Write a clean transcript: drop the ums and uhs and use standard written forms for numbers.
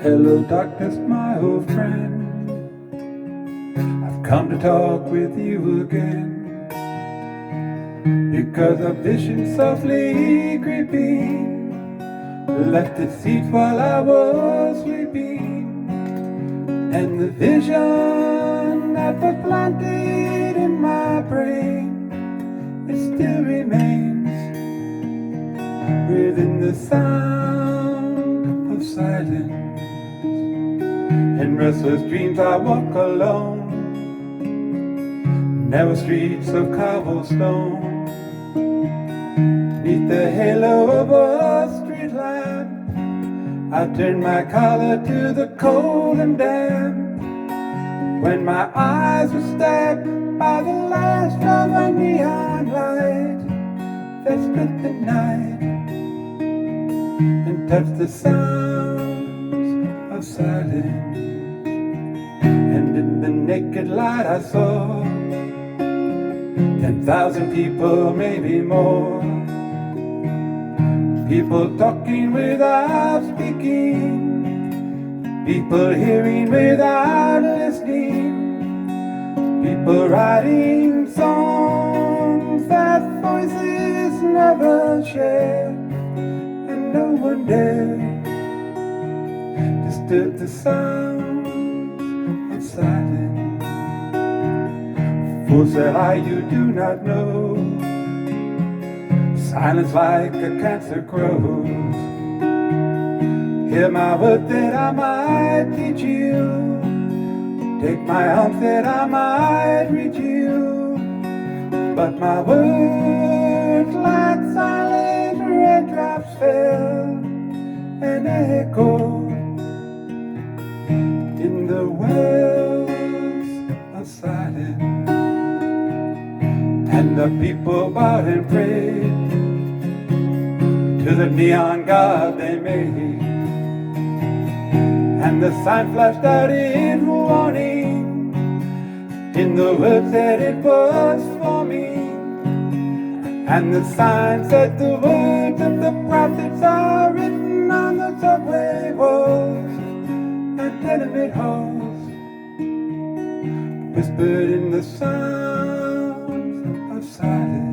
Hello, darkness, my old friend. I've come to talk with you again because a vision softly creeping left its seat while I was sleeping, and the vision that was planted in my brain, it still remains within the sound of silence. In restless dreams I walk alone, narrow streets of cobblestone, neath the halo of a street lamp. I turn my collar to the cold and damp, when my eyes were stabbed by the last of a neon light that split the night and touched the sounds of silence. And in the naked light I saw 10,000 people, maybe more. People talking without speaking, people hearing without listening, people writing songs that voices never shared, and no one dared disturb the sound of silence. Fools say I, you do not know, silence like a cancer grows. Hear my word that I might teach you, take my arms that I might reach you, but my words like silent raindrops fell and echoed in the wells of silence. And the people bowed and prayed to the neon god they made, and the sign flashed out in warning in the words that it was for me. And the sign said the words of the prophets are written on the subway walls and tenement halls, whispered in the sound of silence.